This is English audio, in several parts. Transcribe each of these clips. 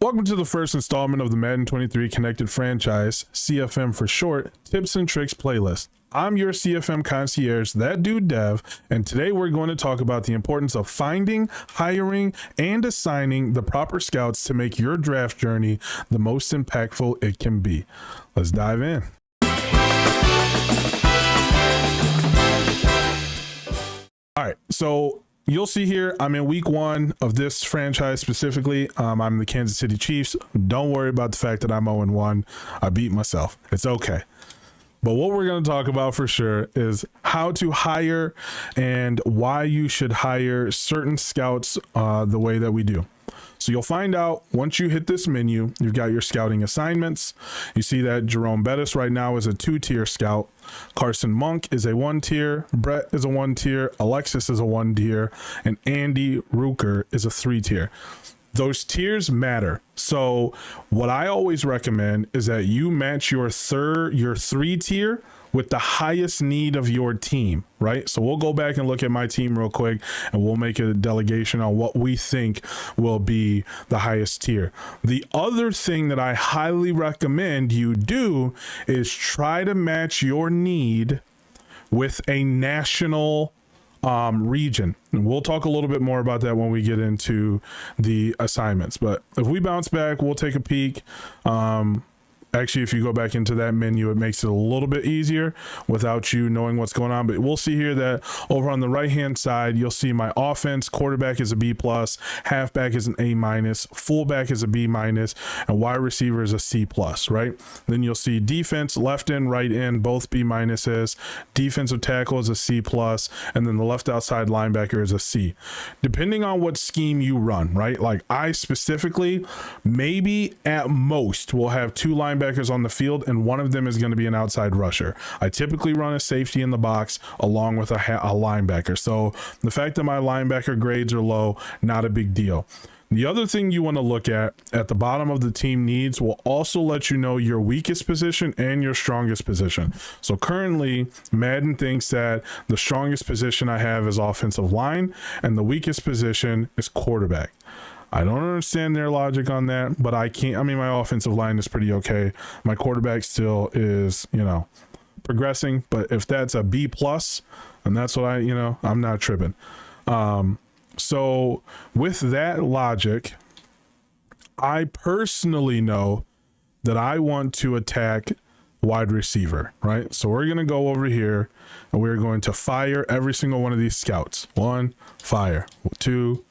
Welcome to the first installment of the Madden 23 Connected Franchise, CFM for short, tips and tricks playlist. I'm your CFM concierge, that dude Dev, and today we're going to talk about the importance of finding, hiring, and assigning the proper scouts to make your draft journey the most impactful it can be. Let's dive in. All right, so you'll see here, I'm in week 1 of this franchise specifically. I'm the Kansas City Chiefs. Don't worry about the fact that I'm 0-1. I beat myself. It's okay. But what we're going to talk about for sure is how to hire and why you should hire certain scouts the way that we do. So you'll find out once you hit this menu, you've got your scouting assignments. You see that Jerome Bettis right now is a 2-tier scout. Carson Monk is a 1-tier. Brett is a 1-tier. Alexis is a 1-tier. And Andy Ruker is a 3-tier. Those tiers matter. So what I always recommend is that you match your 3 tier with the highest need of your team, right? So we'll go back and look at my team real quick and we'll make a delegation on what we think will be the highest tier. The other thing that I highly recommend you do is try to match your need with a national region. And we'll talk a little bit more about that when we get into the assignments. But if we bounce back, we'll take a peek. Actually, if you go back into that menu, it makes it a little bit easier without you knowing what's going on. But we'll see here that over on the right-hand side, you'll see my offense. Quarterback is a B+, halfback is an A-, fullback is a B-, and wide receiver is a C+, right? Then you'll see defense, left in, right in, both B-. Defensive tackle is a C+, and then the left outside linebacker is a C. Depending on what scheme you run, right? Like I specifically, maybe at most, will have 2 linebackers on the field, and one of them is going to be an outside rusher. I typically run a safety in the box along with a linebacker. So the fact that my linebacker grades are low, not a big deal. The other thing you want to look at the bottom of the team needs will also let you know your weakest position and your strongest position. So currently, Madden thinks that the strongest position I have is offensive line, and the weakest position is quarterback. I don't understand their logic on that, but I mean, my offensive line is pretty okay. My quarterback still is, progressing, but if that's a B+, and that's what I'm not tripping. So with that logic, I personally know that I want to attack wide receiver, right? So we're going to go over here and we're going to fire every single one of these scouts. 1, fire. 2,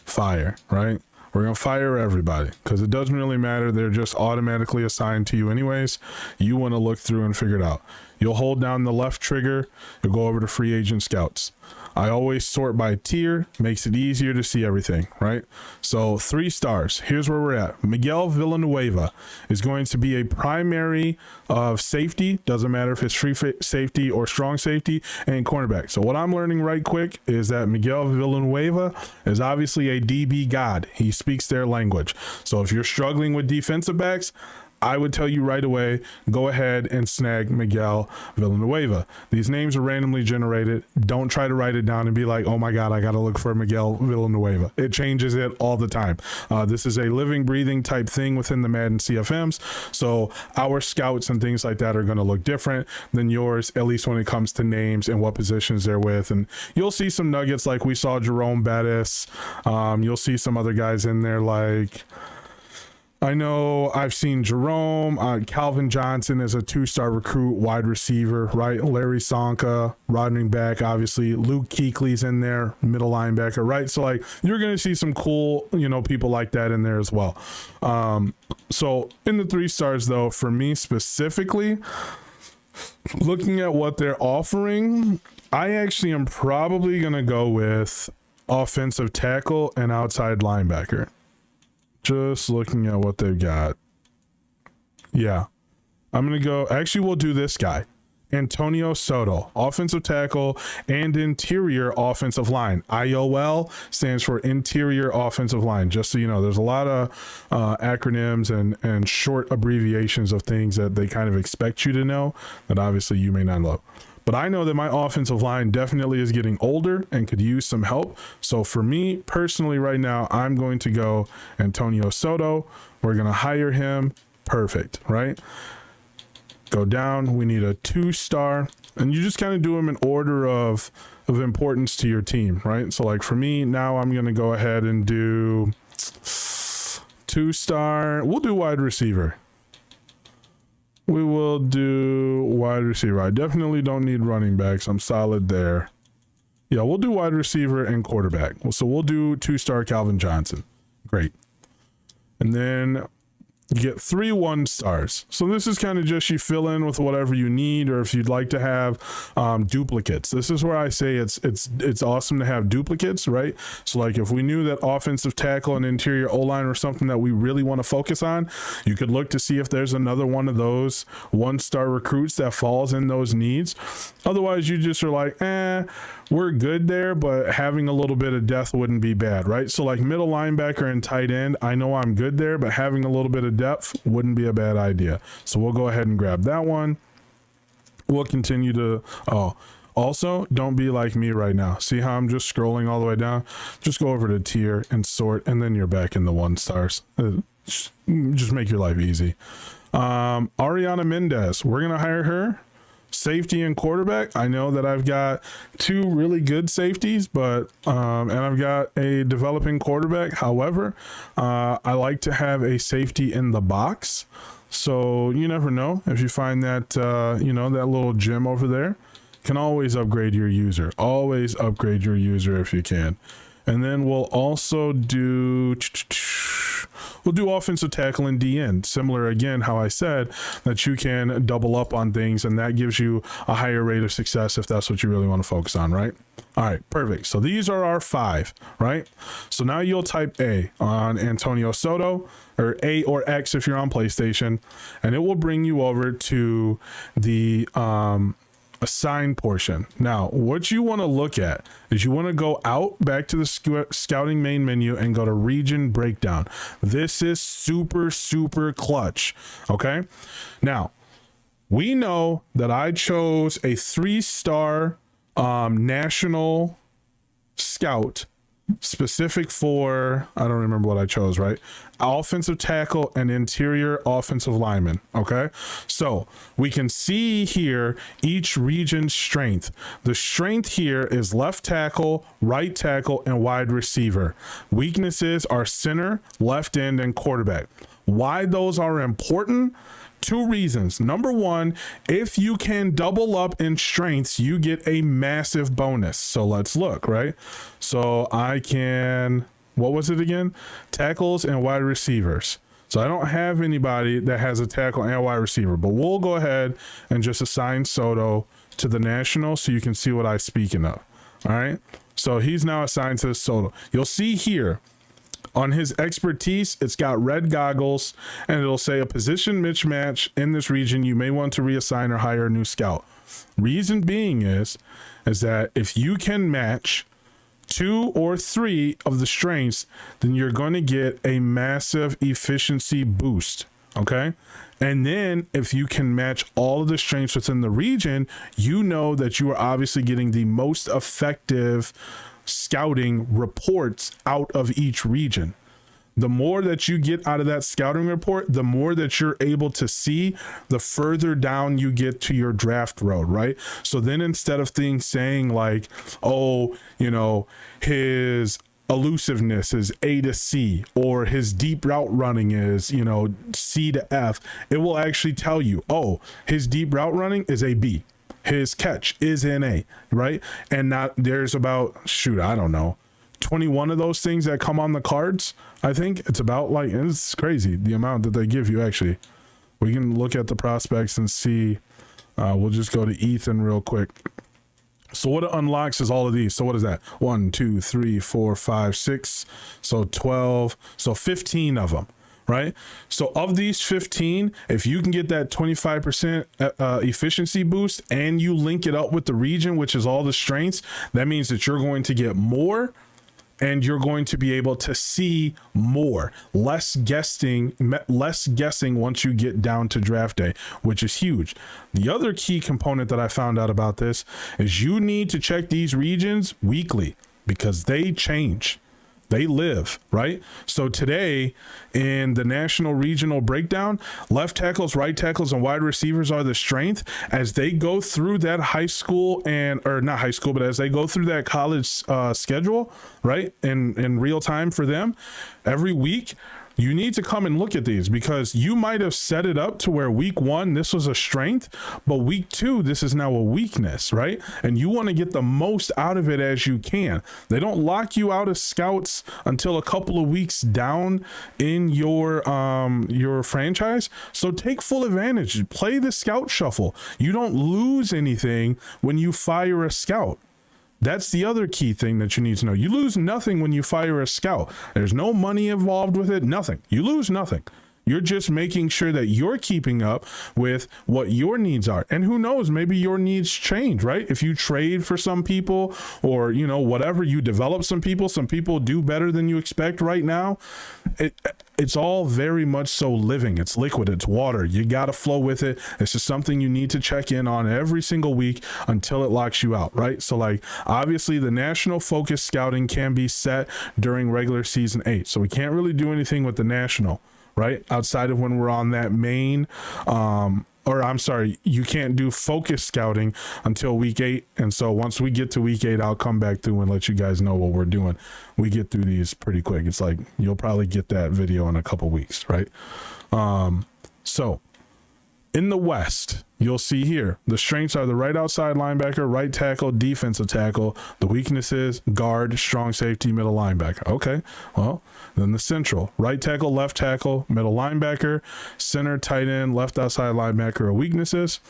fire, right? We're going to fire everybody because it doesn't really matter. They're just automatically assigned to you anyways. You want to look through and figure it out. You'll hold down the left trigger. You'll go over to free agent scouts. I always sort by tier, makes it easier to see everything, right? So 3 stars, here's where we're at. Miguel Villanueva is going to be a primary of safety, doesn't matter if it's free safety or strong safety, and cornerback. So what I'm learning right quick is that Miguel Villanueva is obviously a DB god. He speaks their language. So if you're struggling with defensive backs, I would tell you right away, go ahead and snag Miguel Villanueva. These names are randomly generated. Don't try to write it down and be like, oh my God, I got to look for Miguel Villanueva. It changes it all the time. This is a living, breathing type thing within the Madden CFMs. So our scouts and things like that are going to look different than yours, at least when it comes to names and what positions they're with. And you'll see some nuggets like we saw Jerome Bettis. You'll see some other guys in there like... I know I've seen Jerome, Calvin Johnson is a 2-star recruit, wide receiver, right? Larry Sonka, running back, obviously. Luke Kuechly's in there, middle linebacker, right? So like you're going to see some cool, people like that in there as well. So in the 3 stars though, for me specifically, looking at what they're offering, I actually am probably going to go with offensive tackle and outside linebacker. Just looking at what they've got. Yeah. I'm going to go. Actually, we'll do this guy. Antonio Soto, offensive tackle and interior offensive line. IOL stands for interior offensive line. Just so you know, there's a lot of acronyms and short abbreviations of things that they kind of expect you to know that obviously you may not know. but I know that my offensive line definitely is getting older and could use some help. So for me personally right now, I'm going to go Antonio Soto. We're going to hire him. Perfect, right? Go down. We need a 2-star, and you just kind of do them in order of importance to your team, right? So like for me now, I'm going to go ahead and do 2-star. We'll do wide receiver. We will do wide receiver. I definitely don't need running backs. I'm solid there. Yeah, we'll do wide receiver and quarterback. So we'll do 2-star Calvin Johnson. Great. And then you get 3 1-stars. So this is kind of just you fill in with whatever you need, or if you'd like to have duplicates. This is where I say it's awesome to have duplicates, right? So like if we knew that offensive tackle and interior O-line were something that we really want to focus on, you could look to see if there's another one of those 1-star recruits that falls in those needs. Otherwise, you just are like, we're good there, but having a little bit of depth wouldn't be bad, right? So like middle linebacker and tight end, I know I'm good there, but having a little bit of depth wouldn't be a bad idea. So we'll go ahead and grab that one. We'll continue to, also don't be like me right now. See how I'm just scrolling all the way down? Just go over to tier and sort, and then you're back in the 1-stars. Just make your life easy. Ariana Mendez, we're going to hire her. Safety and quarterback. I know that I've got 2 really good safeties, but and I've got a developing quarterback. However, I like to have a safety in the box. So you never know, if you find that that little gem over there, can always upgrade your user. Always upgrade your user if you can. And then we'll also do offensive tackle and DN. Similar again, how I said that you can double up on things, and that gives you a higher rate of success if that's what you really want to focus on, right? All right, perfect. So these are our 5, right? So now you'll type A on Antonio Soto, or A or X if you're on PlayStation, and it will bring you over to the assign portion. Now, what you want to look at is you want to go out back to the scouting main menu and go to region breakdown. This is super, super clutch. Okay. Now, we know that I chose a 3-star national scout specific for, I don't remember what I chose, right? Offensive tackle and interior offensive lineman. Okay. So we can see here each region's strength. The strength here is left tackle, right tackle, and wide receiver. Weaknesses are center, left end, and quarterback. Why those are important? 2 reasons. Number 1, if you can double up in strengths, you get a massive bonus. So let's look, right? So I can, what was it again? Tackles and wide receivers. So I don't have anybody that has a tackle and wide receiver, but we'll go ahead and just assign Soto to the national so you can see what I'm speaking of. All right. So he's now assigned to Soto. You'll see here, on his expertise, it's got red goggles, and it'll say a position mismatch in this region. You may want to reassign or hire a new scout. Reason being is that if you can match 2 or 3 of the strengths, then you're going to get a massive efficiency boost. Okay. And then if you can match all of the strengths within the region, you know that you are obviously getting the most effective scouting reports out of each region. The more that you get out of that scouting report, the more that you're able to see, the further down you get to your draft road, right? So then instead of things saying like, oh, his elusiveness is A to C, or his deep route running is, C to F, it will actually tell you, oh, his deep route running is a B. His catch is an A, right? And there's about, I don't know, 21 of those things that come on the cards. I think it's about it's crazy the amount that they give you. Actually, we can look at the prospects and see. We'll just go to Ethan real quick. So what it unlocks is all of these. So what is that? 1, 2, 3, 4, 5, 6. So 12. So 15 of them. Right? So of these 15, if you can get that 25% efficiency boost and you link it up with the region, which is all the strengths, that means that you're going to get more and you're going to be able to see more, less guessing once you get down to draft day, which is huge. The other key component that I found out about this is you need to check these regions weekly because they change. They live, right? So today in the national regional breakdown, left tackles, right tackles, and wide receivers are the strength. As they go through that high school or not high school, but as they go through that college schedule, right? In real time for them every week, you need to come and look at these because you might have set it up to where week 1, this was a strength, but week 2, this is now a weakness, right? And you want to get the most out of it as you can. They don't lock you out of scouts until a couple of weeks down in your franchise. So take full advantage. Play the scout shuffle. You don't lose anything when you fire a scout. That's the other key thing that you need to know. You lose nothing when you fire a scout. There's no money involved with it, nothing. You lose nothing. You're just making sure that you're keeping up with what your needs are. And who knows, maybe your needs change, right? If you trade for some people or, you know, whatever, you develop some people do better than you expect right now. It's all very much so living. It's liquid. It's water. You got to flow with it. It's just something you need to check in on every single week until it locks you out, right? So like, obviously the national focus scouting can be set during regular season 8. So we can't really do anything with the national, right? Outside of when we're on that main, you can't do focus scouting until week 8. And so once we get to week 8, I'll come back through and let you guys know what we're doing. We get through these pretty quick. It's like, you'll probably get that video in a couple weeks, right? So in the West, you'll see here, the strengths are the right outside linebacker, right tackle, defensive tackle. The weaknesses, guard, strong safety, middle linebacker. Okay, well, then the central, right tackle, left tackle, middle linebacker, center, tight end, left outside linebacker are weaknesses.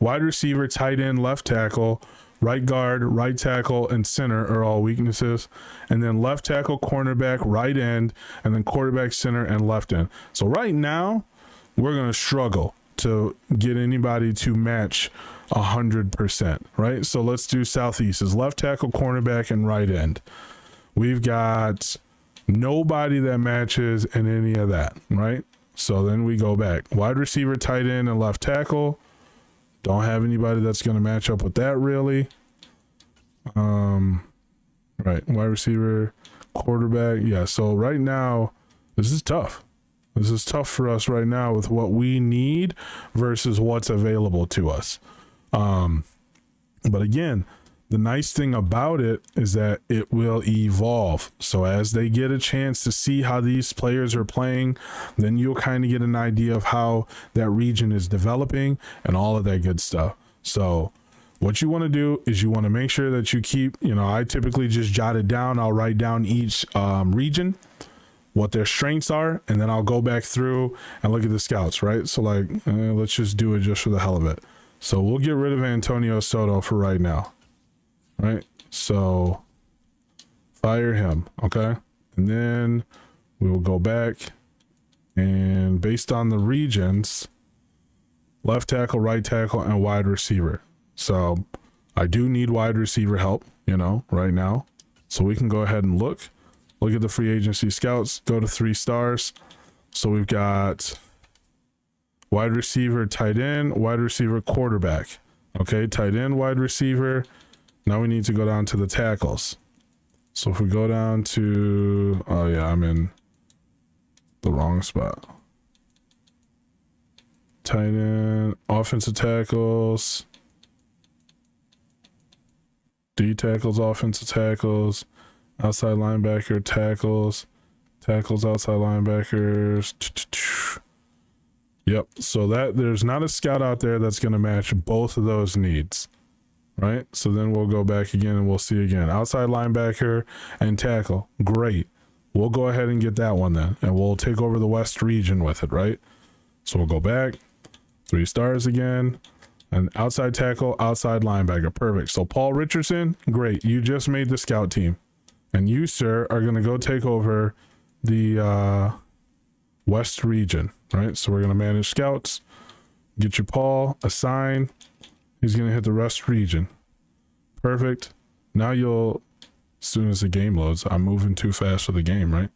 Wide receiver, tight end, left tackle, right guard, right tackle, and center are all weaknesses. And then left tackle, cornerback, right end, and then quarterback, center, and left end. So right now, we're going to struggle to get anybody to match 100%, right? So let's do Southeast is left tackle, cornerback, and right end. We've got nobody that matches in any of that, right? So then we go back. Wide receiver, tight end, and left tackle. Don't have anybody that's going to match up with that really. Right. Wide receiver, quarterback. Yeah. So right now, this is tough. This is tough for us right now with what we need versus what's available to us. But again, the nice thing about it is that it will evolve. So as they get a chance to see how these players are playing, then you'll kind of get an idea of how that region is developing and all of that good stuff. So what you want to do is you want to make sure that you keep, I typically just jot it down. I'll write down each region, what their strengths are, and then I'll go back through and look at the scouts, right? So like, let's just do it just for the hell of it. So we'll get rid of Antonio Soto for right now, right? So fire him, okay? And then we will go back and based on the regions, left tackle, right tackle, and wide receiver. So I do need wide receiver help, right now. So we can go ahead and look at the free agency scouts, go to 3 stars. So we've got wide receiver, tight end, wide receiver, quarterback. Okay, tight end, wide receiver. Now we need to go down to the tackles. So if we go down to, oh yeah, I'm in the wrong spot. Tight end, offensive tackles, D tackles, offensive tackles, outside linebacker, tackles, outside linebackers. Yep. So that there's not a scout out there that's going to match both of those needs, right? So then we'll go back again and we'll see again. Outside linebacker and tackle. Great. We'll go ahead and get that one then, and we'll take over the West region with it, right? So we'll go back, 3 stars again, and outside tackle, outside linebacker. Perfect. So Paul Richardson, great. You just made the scout team. And you, sir, are going to go take over the West region, right? So we're going to manage scouts, get you Paul, assign. He's going to hit the West region. Perfect. Now you'll as soon as the game loads. I'm moving too fast for the game, right?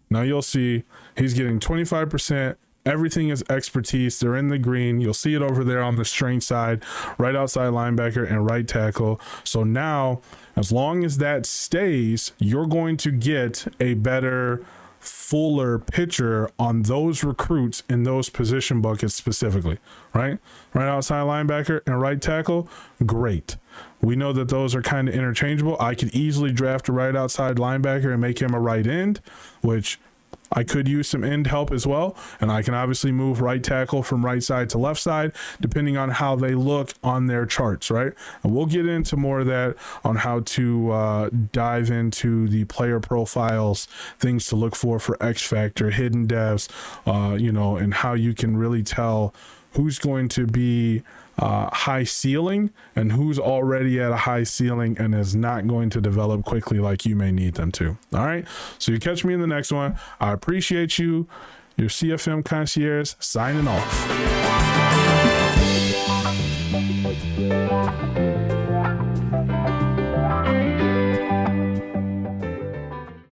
Now you'll see he's getting 25%. Everything is expertise. They're in the green. You'll see it over there on the strength side, right outside linebacker and right tackle. So now, as long as that stays, you're going to get a better, fuller picture on those recruits in those position buckets specifically, right? Right outside linebacker and right tackle, great. We know that those are kind of interchangeable. I could easily draft a right outside linebacker and make him a right end, which I could use some end help as well. And I can obviously move right tackle from right side to left side, depending on how they look on their charts, right? And we'll get into more of that on how to dive into the player profiles, things to look for X Factor, hidden devs, and how you can really tell who's going to be high ceiling and who's already at a high ceiling and is not going to develop quickly like you may need them to. All right. So you catch me in the next one. I appreciate you. Your CFM concierge signing off.